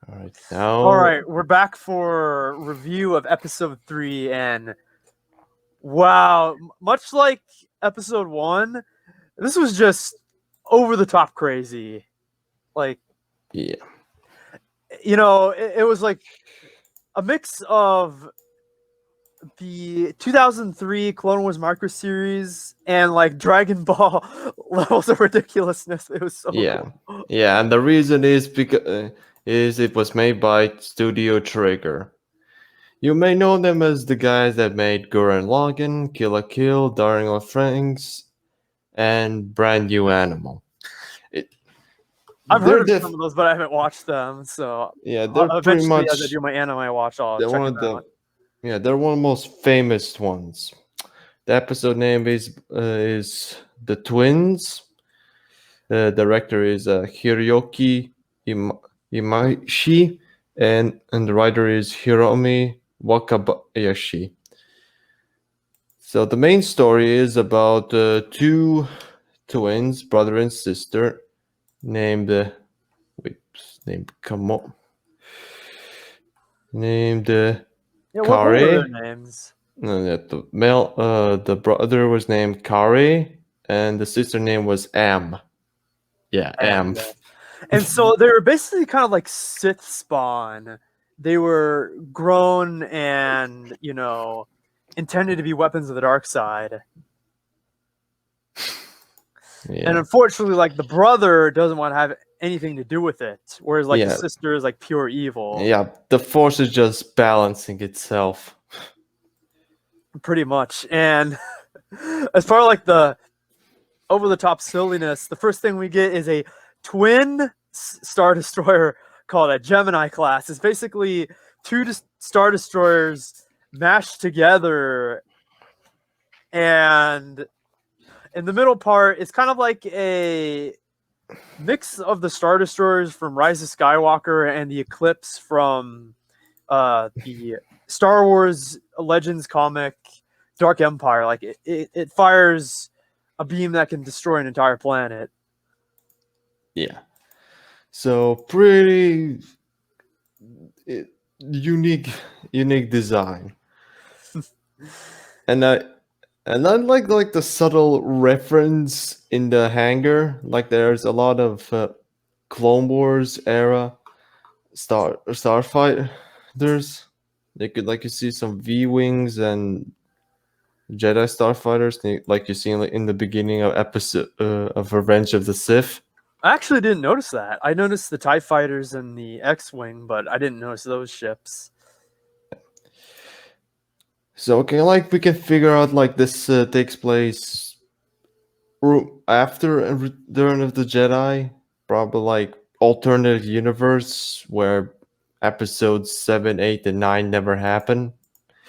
All right, All now, right, we're back for review of episode 3, and wow, much like episode 1, this was just over the top crazy. Like, yeah, it was like a mix of the 2003 Clone Wars Micro series and like Dragon Ball levels of ridiculousness. It was so yeah, cool. yeah, and the reason is because it was made by Studio Trigger. You may know them as the guys that made Gurren Lagann, Kill la Kill, Darling of Franks, and Brand New Animal. It, I've heard they're of def- some of those, but I haven't watched them. So yeah, they're pretty eventually, as I much do my anime watch, I'll they're check one them of the out. yeah they're one of the most famous ones. The episode name is The Twins. The director is Hiroki Imaishi, and the writer is Hiromi Wakabayashi. So the main story is about two twins, brother and sister, named named Kamo, named Yeah, what were Kare. their names? No, the brother was named Kare, and the sister name was Am. Yeah, Am. Yeah. And so they were basically kind of like Sith spawn. They were grown and, intended to be weapons of the dark side. Yeah. And unfortunately, like the brother doesn't want to have anything to do with it, whereas like the Yeah. sister is like pure evil. Yeah, the force is just balancing itself. Pretty much. And as far as like the over the top silliness, the first thing we get is a twin Star Destroyer called a Gemini class. It's basically two Star Destroyers mashed together, and in the middle part, it's kind of like a mix of the Star Destroyers from Rise of Skywalker and the Eclipse from the Star Wars Legends comic Dark Empire. Like it fires a beam that can destroy an entire planet. Yeah. So pretty unique design. and I like the subtle reference in the hangar. Like there's a lot of Clone Wars era starfighters. You could see some V wings and Jedi starfighters, like you see in the beginning of episode of Revenge of the Sith. I actually didn't notice that. I noticed the TIE fighters and the X-Wing, but I didn't notice those ships. So okay, like we can figure out like this takes place after Return of the Jedi, probably like alternative universe where episodes 7, 8, and 9 never happen.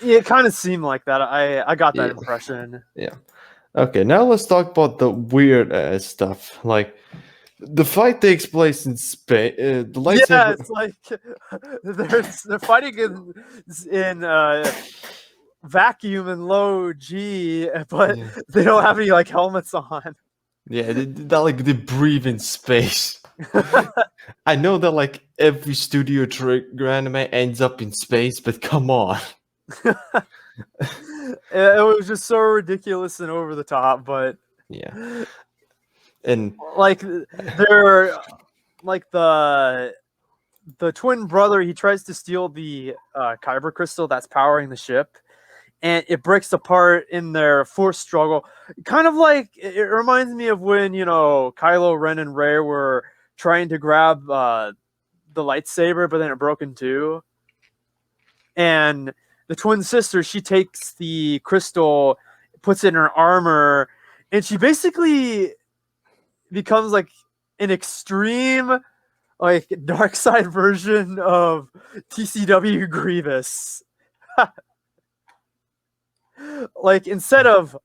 Yeah, it kind of seemed like that. I got that Yeah. impression. Yeah. Okay, now let's talk about the weird stuff. Like the fight takes place in space. The lightsaber. Yeah, it's like they're fighting in vacuum and low G, but Yeah. they don't have any like helmets on. Yeah, they breathe in space. I know that like every Studio Trigger anime ends up in space, but come on. It was just so ridiculous and over the top, but Yeah. And like they're like the twin brother, he tries to steal the kyber crystal that's powering the ship, and it breaks apart in their force struggle. Kind of like it reminds me of when Kylo Ren and Rey were trying to grab the lightsaber, but then it broke in two. And the twin sister, she takes the crystal, puts it in her armor, and she basically becomes like an extreme like dark side version of TCW Grievous. Like instead of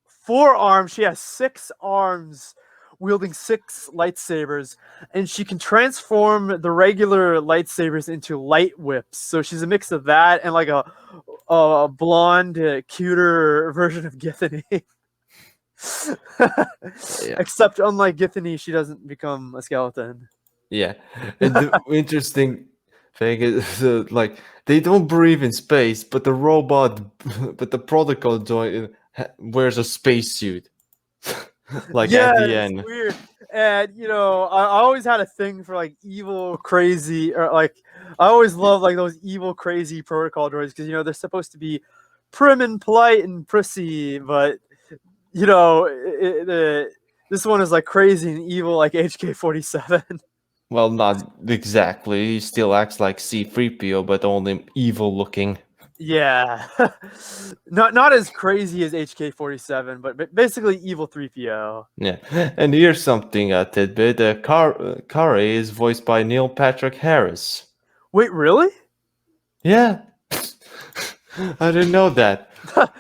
four arms, she has 6 arms wielding 6 lightsabers, and she can transform the regular lightsabers into light whips. So she's a mix of that and like a blonde, cuter version of Githany. Yeah. Except unlike Githany, she doesn't become a skeleton. Yeah, and the interesting thing is, like, they don't breathe in space, but the robot, but the protocol joint wears a spacesuit, like Yeah, at the it's end. weird. And I always had a thing for like evil, crazy, or like I always love like those evil, crazy protocol droids because they're supposed to be prim and polite and prissy, but this one is like crazy and evil, like HK-47. Well, not exactly. He still acts like C-3PO, but only evil looking. Yeah, not as crazy as HK-47, but basically evil 3PO. Yeah, and here's something a tidbit: Kare is voiced by Neil Patrick Harris. Wait, really? Yeah, I didn't know that. Like,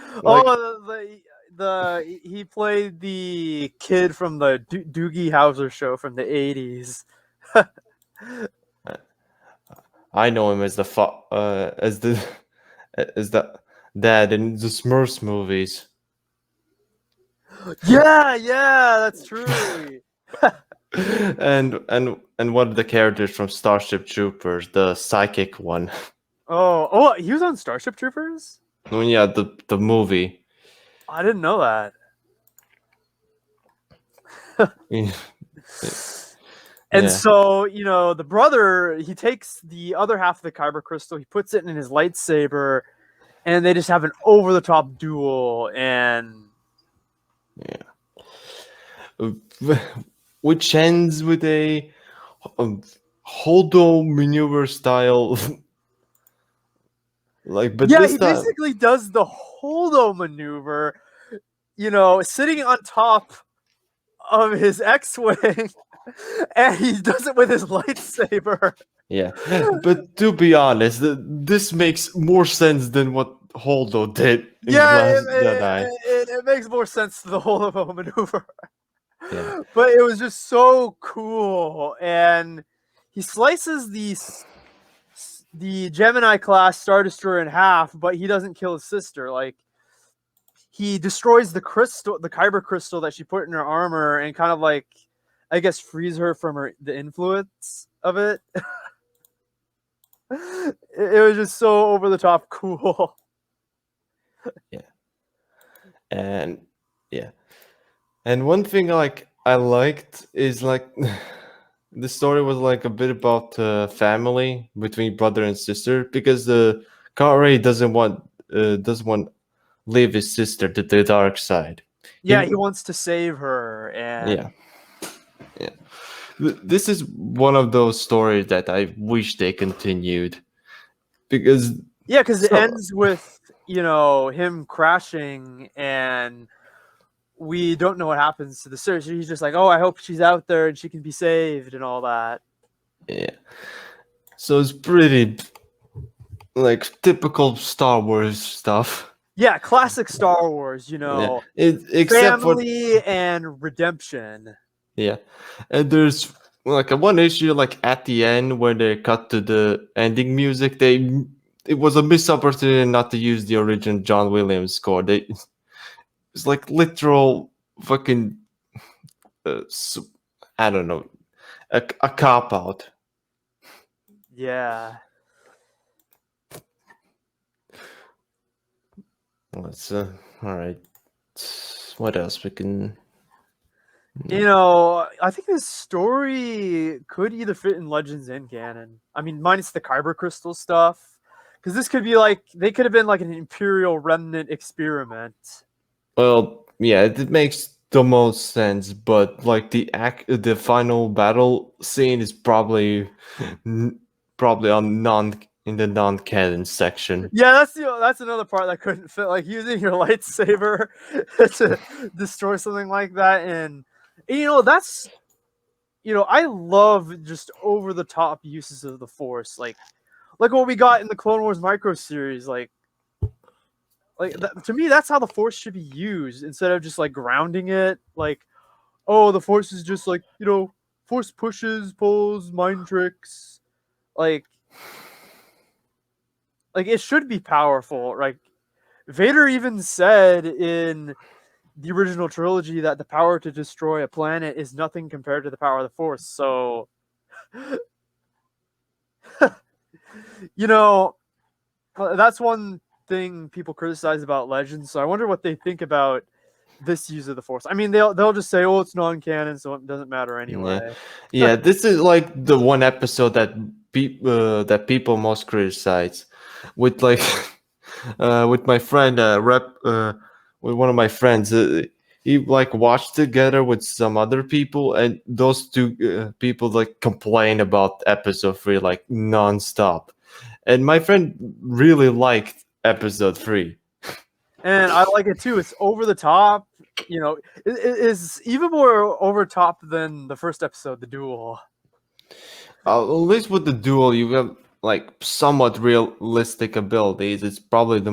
Oh, he played the kid from the Doogie Howser show from the 80s. I know him as as the dad in the Smurfs movies. Yeah, that's true. And one of the characters from Starship Troopers, the psychic one. Oh, he was on Starship Troopers? Oh yeah, the movie. I didn't know that. Yeah. And so, the brother, he takes the other half of the kyber crystal, he puts it in his lightsaber, and they just have an over-the-top duel, and Which ends with a Holdo maneuver style. But yeah, this he time, basically does the Holdo maneuver, sitting on top of his X-Wing, and he does it with his lightsaber. yeah. But to be honest, this makes more sense than what Holdo did in The Yeah, Last Jedi. it makes more sense to the Holdo maneuver. Yeah. But it was just so cool, and he slices the Gemini class Star Destroyer in half, but he doesn't kill his sister. Like, he destroys the kyber crystal that she put in her armor, and kind of like, I guess, frees her from the influence of it. It was just so over the top cool. And yeah. And one thing I liked is like the story was like a bit about family between brother and sister, because the Kare doesn't want leave his sister to the dark side. Yeah, he wants to save her, Yeah. and Yeah. This is one of those stories that I wish they continued, because yeah, because it so ends with him crashing, and we don't know what happens to the search. He's just like, oh, I hope she's out there and she can be saved and all that. yeah. So it's pretty like typical Star Wars stuff. Yeah, classic Star Wars, Yeah. Except for family and redemption. yeah. And there's like a one issue like at the end where they cut to the ending music. It was a missed opportunity not to use the original John Williams score. It's like literal fucking I don't know, a cop out. Yeah. Let's all right. What else we can? I think this story could either fit in Legends and canon. I mean, minus the kyber crystal stuff, because this could be like they could have been like an Imperial remnant experiment. Well, yeah, it makes the most sense, but like the final battle scene is probably probably in the non-canon section. Yeah, that's another part that couldn't fit. Like using your lightsaber to destroy something like that, and that's I love just over the top uses of the Force, like what we got in the Clone Wars micro series, to me that's how the Force should be used instead of just like grounding it. Like, oh, the Force is just like Force pushes, pulls, mind tricks, like it should be powerful. Like Vader even said in the original trilogy that the power to destroy a planet is nothing compared to the power of the Force. So, that's one thing people criticize about Legends. So I wonder what they think about this use of the Force. I mean, they'll just say, "Oh, it's non-canon, so it doesn't matter anyway." Yeah, this is like the one episode that people most criticize. With like, with my friend, with one of my friends, he like watched together with some other people, and those two people like complain about episode 3 like nonstop. And my friend really liked episode 3. And I like it too. It's over the top. It is even more over top than the first episode, the duel. At least with the duel, you have like somewhat realistic abilities. It's probably the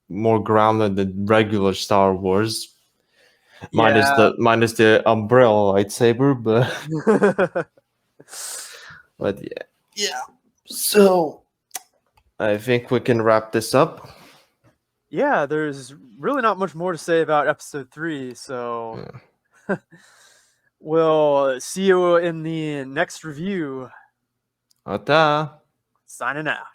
more grounded than regular Star Wars, Yeah. minus the umbrella lightsaber. But yeah, yeah. So I think we can wrap this up. Yeah, there's really not much more to say about episode 3, so we'll see you in the next review. Ta-ta. Signing out.